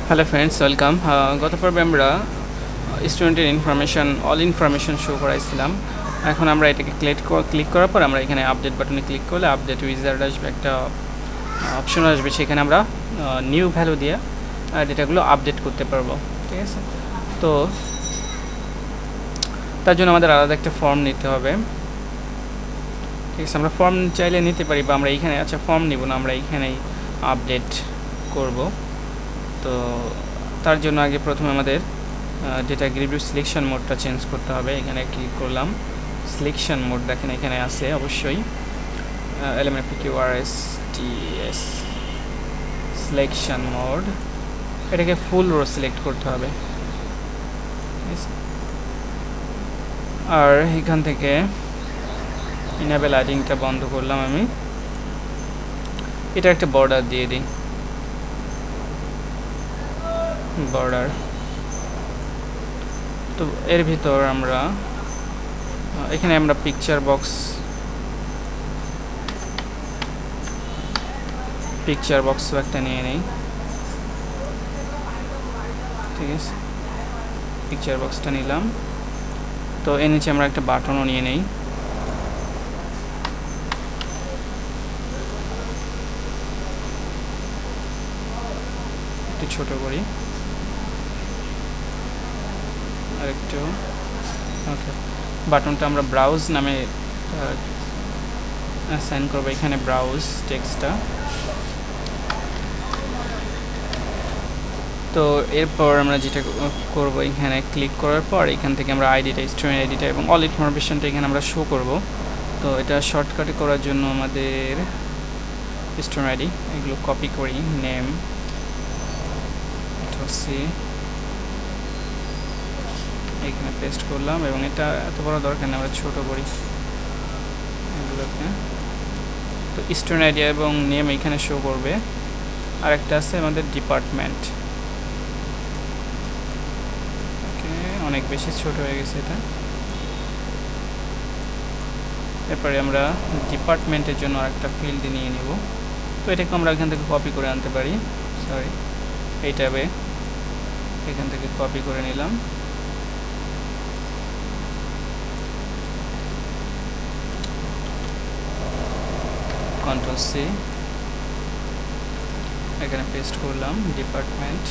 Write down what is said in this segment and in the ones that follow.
Hello friends, welcome. গত পর্বে আমরা স্টুডেন্টের ইনফরমেশন অল ইনফরমেশন শো করাইছিলাম। এখন আমরা এটাকে ক্লিক করার পর আমরা এখানে আপডেট বাটনে ক্লিক করলে আপডেট উইজার্ড আসবে, একটা অপশন আসবে। সেখানে আমরা নিউ ভ্যালু দিয়ে ডেটাগুলো আপডেট করতে পারবো। ঠিক আছে, তো তার জন্য আমাদের আলাদা একটা ফর্ম নিতে হবে। ঠিক আছে, আমরা ফর্ম চাইলে নিতে পারি বা আমরা এইখানে ফর্ম নিব না, আমরা এইখানেই আপডেট করব। তো তার জন্য আগে প্রথমে আমাদের ডেটা গ্রিড সিলেকশন মোডটা চেঞ্জ করতে হবে। এখানে ক্লিক করলাম, সিলেকশন মোড দেখেন এখানে আছে অবশ্যই LMFQRSTS সিলেকশন মোড, এটাকে ফুল রো সিলেক্ট করতে হবে। আর এখান থেকে ইনেবল আইডিংটা বন্ধ করলাম আমি, এটা একটা বর্ডার দিয়ে দিই, বর্ডার। তো এর ভিতর আমরা এখানে আমরা পিকচার বক্স একটা নিয়ে নেই। ঠিক আছে, পিকচার বক্সটা নিলাম। তো এর নিচে আমরা একটা বাটনও নিয়ে নেই। একটু ছোট করি আরেকটু। ওকে, বাটনটা আমরা ব্রাউজ নামে অ্যাসাইন করবো, এখানে ব্রাউজ টেক্সটটা। তো এরপর আমরা যেটা করব, এখানে ক্লিক করার পর এখান থেকে আমরা আইডিটা, স্টুডেন্ট আইডিটা এবং অল ইনফরমেশনটা এখানে আমরা শো করব। তো এটা শর্টকাটে করার জন্য আমাদের স্টুডেন্ট আইডি এগুলো কপি করি, নেম এটা হচ্ছে এখানে পেস্ট করলাম, এবং এটা এত বড় দরকার নেই, আমরা ছোট করি এগুলোকে। তো স্টুডেন্ট আইডি এবং নেম এখানে শো করবে। আর একটা আছে আমাদের ডিপার্টমেন্ট, অনেক বেশি ছোট হয়ে গেছে এটা। এরপরে আমরা ডিপার্টমেন্টের জন্য আরেকটা ফিল্ড নিয়ে নিব। তো এটাকে আমরা এখান থেকে কপি করে আনতে পারি, সরি এই ট্যাবে এখান থেকে কপি করে নিলাম। Ctrl+C, এখানে পেস্ট করলাম ডিপার্টমেন্ট।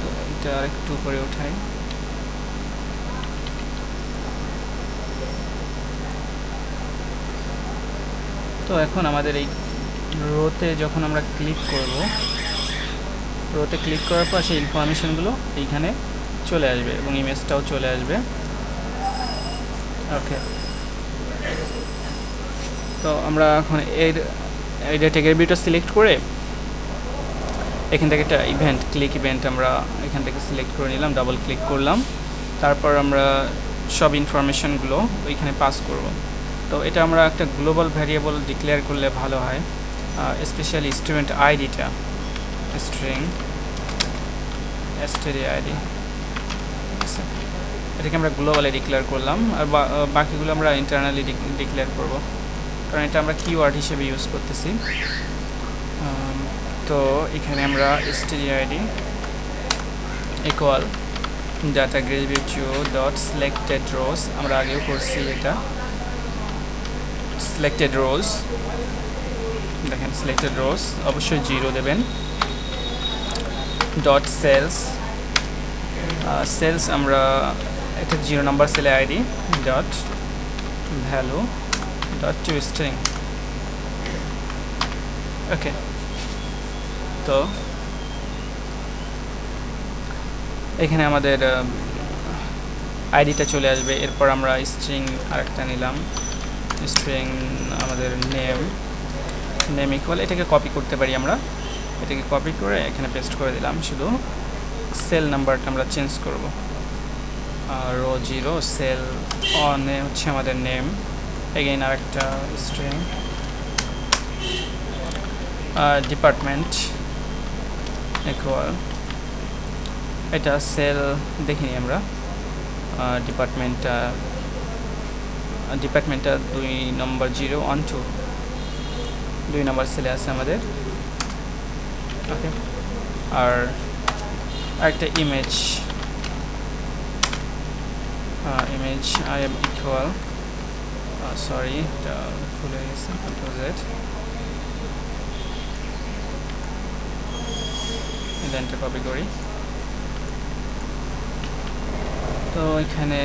তো এটা আরেকটু করে উঠাই। তো এখন আমাদের এই রোতে যখন আমরা ক্লিক করব, রোতে ক্লিক করার পর সেই ইনফরমেশনগুলো এইখানে চলে আসবে এবং ইমেজটাও চলে আসবে। ওকে, তো আমরা এখন এই ডেটা গ্রিডটা সিলেক্ট করে এখান থেকে একটা ইভেন্ট, ক্লিক ইভেন্ট আমরা এখান থেকে সিলেক্ট করে নিলাম, ডাবল ক্লিক করলাম। তারপর আমরা সব ইনফরমেশনগুলো ওইখানে পাস করব। তো এটা আমরা একটা গ্লোবাল ভ্যারিয়েবল ডিক্লেয়ার করলে ভালো হয়, স্পেশালি স্টুডেন্ট আইডিটা স্ট্রিং std_id, এটাকে আমরা গ্লোবালে ডিক্লেয়ার করলাম। আর বাকিগুলো আমরা ইন্টারনালি ডিক্লেয়ার করব, কারণ এটা আমরা কিওয়ার্ড হিসেবে ইউজ করতেছি। তো এখানে আমরা std_id equal data grid dot selected rows, আমরা আগেও করছি এটা, সিলেক্টেড রোজ দেখেন, সিলেক্টেড রোজ অবশ্যই 0 দেবেন। ডট সেলস আমরা একটা 0 নাম্বার সেলে ID, dot value dot to string. Okay, তো এখানে আমাদের আইডিটা চলে আসবে। এরপর আমরা স্ট্রিং আরেকটা নিলাম, স্ট্রিং আমাদের নেম ইকুয়াল, এটাকে কপি করতে পারি আমরা, এটাকে কপি করে এখানে পেস্ট করে দিলাম। শুধু সেল নাম্বারটা আমরা চেঞ্জ করব, রো 0, সেল অনে হচ্ছে আমাদের নেম। এগেইন আরেকটা স্ট্রিং ডিপার্টমেন্ট ইকুয়াল, এটা সেল দেখিনি আমরা, ডিপার্টমেন্টটা 2 নম্বর 0 1 2 2 নম্বর সেলে আছে আমাদের। ওকে, আর আরেকটা image I am equal sorry এটা ভুলে গেছি অপোজিট লাইনটা কপি করি তো এখানে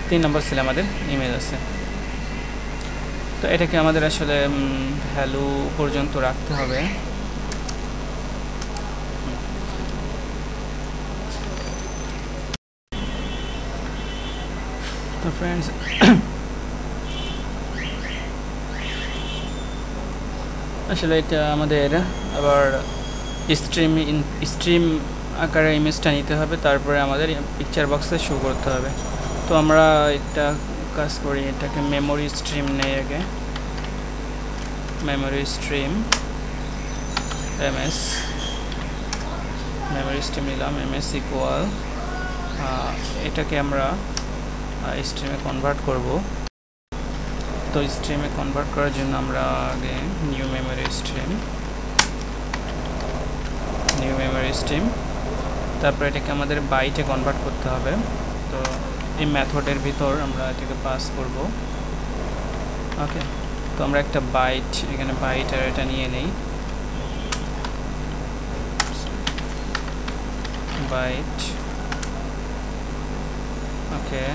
3 নম্বর সেলে আমাদের ইমেজ আছে তো এটাকে আমাদের আসলে ভ্যালু পর্যন্ত রাখতে হবে তো ফ্রেন্ডস আসলে এটা আমাদের আবার স্ট্রিম আকারে ইমেজটা নিতে হবে তারপরে আমাদের পিকচার বক্সে শো করতে হবে তো আমরা একটা কাজ করি এটাকে মেমোরি স্ট্রিম নেই আগে memory stream ms memory stream নিলাম ms ইকুয়াল এটাকে আমরা স্ট্রিমে কনভার্ট করব তো স্ট্রিমে কনভার্ট করার জন্য আমরা আগে নিউ মেমোরি স্ট্রিম তারপর এটাকে আমাদের বাইটে কনভার্ট করতে হবে তো এই মেথডের ভিতর আমরা এটাকে পাস করব ওকে তো আমরা একটা বাইট এখানে বাইট আর এটা নিয়ে নেই বাইট ওকে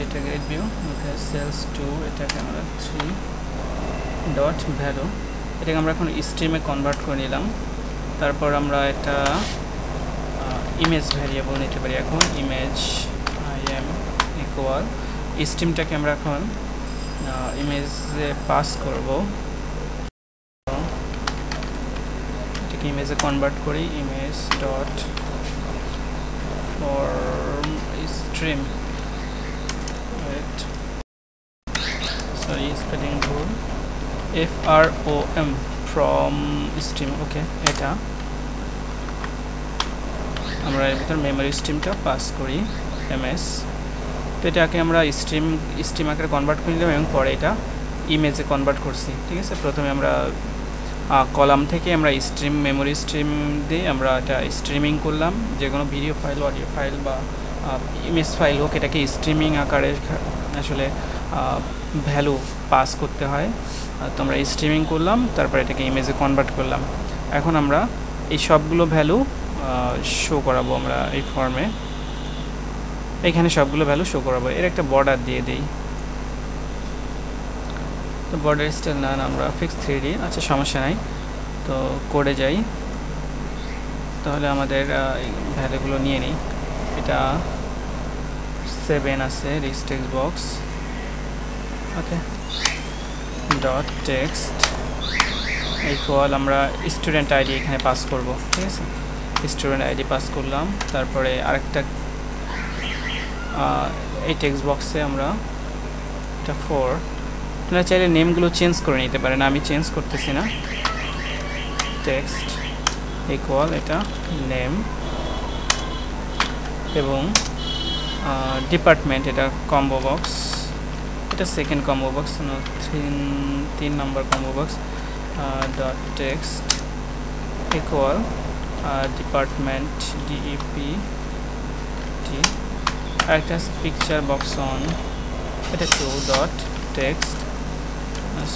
data grid view okay cells 2 এটাকে আমরা 3 ডট ভ্যালু এটাকে আমরা এখন স্ট্রিমে কনভার্ট করে নিলাম তারপর আমরা একটা ইমেজ ভ্যারিয়েবল নিতে পারি এখন ইমেজ I am equal স্ট্রিমটাকে আমরা এখন ইমেজে পাস করব এটাকে ইমেজে কনভার্ট করি image dot form stream sorry spelling ভুল from from stream ওকে এটা আমরা এর ভিতর মেমরি স্ট্রিমটা পাস করি ms তো এটাকে আমরা স্ট্রিম আকারে কনভার্ট করে নিলাম এবং পরে এটা ইমেজে কনভার্ট করছি ঠিক আছে প্রথমে আমরা কলাম থেকে আমরা মেমরি স্ট্রিম দিয়ে আমরা এটা স্ট্রিমিং করলাম যে কোনো ভিডিও ফাইল অডিও ফাইল বা ইমেজ ফাইল হোক এটাকে স্ট্রিমিং আকারে আসলে ভ্যালু পাস করতে হয় তো আমরা স্ট্রিমিং করলাম তারপর এটাকে ইমেজে কনভার্ট করলাম এখন আমরা এই সবগুলো ভ্যালু শো করাবো আমরা এই ফর্মে এখানে সবগুলো ভ্যালু শো করাবো এর একটা বর্ডার দিয়ে দেই তো বর্ডার স্টাইল না আমরা ফিক্স 3D আচ্ছা সমস্যা নাই তো কোডে যাই তাহলে আমাদের ভ্যালুগুলো নিয়ে নিই এটা 7 আছে rich text box okay dot text equal আমরা স্টুডেন্ট আইডি এখানে পাস করব ঠিক আছে স্টুডেন্ট আইডি পাস করলাম তারপরে আরেকটা এই টেক্সট বক্সে আমরা এটা 4 আপনারা চাইলে নেমগুলো চেঞ্জ করে নিতে পারেন আমি চেঞ্জ করতেছি না টেক্সট ইকুয়াল এটা নেম এবং ডিপার্টমেন্ট এটা কম্বো বক্স এটা second combo box 3 number combo box dot text equal department DEP আরেকটা পিকচার বক্স অন এটা 2 dot text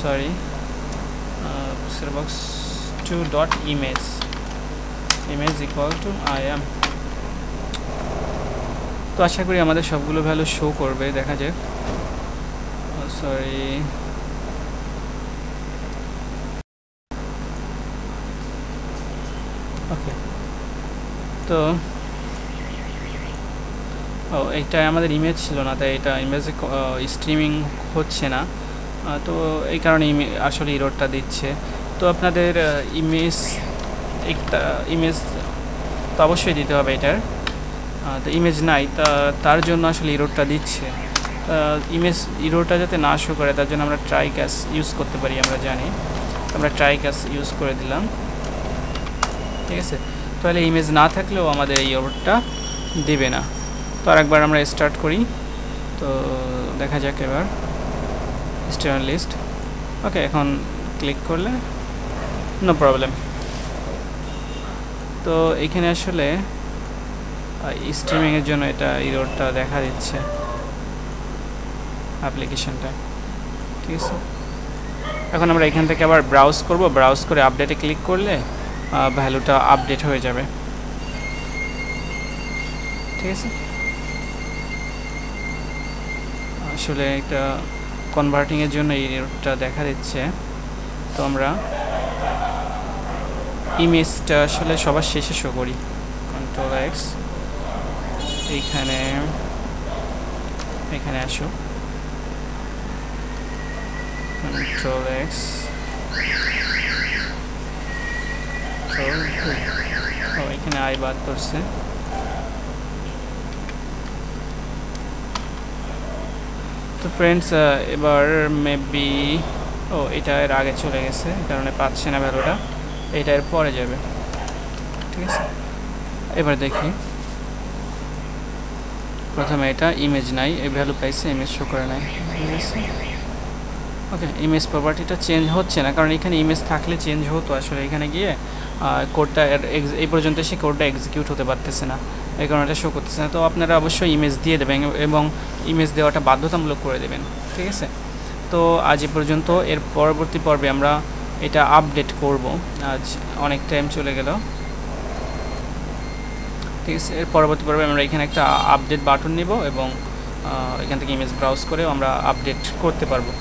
sorry picture box 2 dot image equal to I am তো আশা করি আমাদের সবগুলো ভ্যালু শো করবে দেখা যাক সরি ওকে তো এইটা আমাদের ইমেজ ছিল না তাই এটা ইমেজে স্ট্রিমিং হচ্ছে না তো এই কারণে আসলে এররটা দিচ্ছে তো আপনাদের ইমেজ তো অবশ্যই দিতে হবে এটার তো ইমেজ নাই তার জন্য আসলে এররটা দিচ্ছে ইমেজ এররটা যাতে না শো করে তার জন্য আমরা ট্রাই ক্যাচ ইউজ করতে পারি আমরা জানি আমরা ট্রাই ক্যাচ ইউজ করে দিলাম ঠিক আছে। তাহলে ইমেজ না থাকলেও আমাদের এই এররটা দিবে না। তো আরেকবার আমরা স্টার্ট করি, তো দেখা যাক এবার স্টুডেন্ট লিস্ট। ওকে, এখন ক্লিক করলে নো প্রবলেম। তো এখানে আসলে স্ট্রিমিংয়ের জন্য এটা এররটা দেখা দিচ্ছে অ্যাপ্লিকেশনটা, ঠিক আছে। এখন আমরা এখান থেকে আবার ব্রাউজ করব, ব্রাউজ করে আপডেটে ক্লিক করলে ভ্যালুটা আপডেট হয়ে যাবে, ঠিক আছে। আসলে এটা কনভার্টিংয়ের জন্য এই এররটা দেখা দিচ্ছে। তো আমরা ইমেজটা আসলে সবার শেষে শো করি, কন্ট্রোল এক্স, এখানে আসো, কন্ট্রোল এক্স, এখানে আই বাদ করছে। তো ফ্রেন্ডস এবার মেবি এটা এর আগে চলে গেছে, এই কারণে পাচ্ছে না ভ্যালুটা, এটা এর পরে যাবে, ঠিক আছে। এবার দেখি, প্রথমে এটা ইমেজ নাই, এই ভ্যালু পাইছে, ইমেজ শো করে নাই, ঠিক আছে। ওকে, ইমেজ প্রপার্টিটা চেঞ্জ হচ্ছে না, কারণ এখানে ইমেজ থাকলে চেঞ্জ হতো। আসলে এখানে গিয়ে কোডটা এই পর্যন্ত সে কোডটা এক্সিকিউট হতে পারতেছে না, এই কারণে এটা শো করতেছে না। তো আপনারা অবশ্যই ইমেজ দিয়ে দেবেন এবং ইমেজ দেওয়াটা বাধ্যতামূলক করে দেবেন, ঠিক আছে। তো আজ এ পর্যন্ত, এর পরবর্তী পর্বে আমরা এটা আপডেট করব। আজ অনেক টাইম চলে গেল, ঠিক আছে। এর পরবর্তী পর্বে আমরা এখানে একটা আপডেট বাটন নেব এবং এখান থেকে ইমেজ ব্রাউজ করেও আমরা আপডেট করতে পারবো।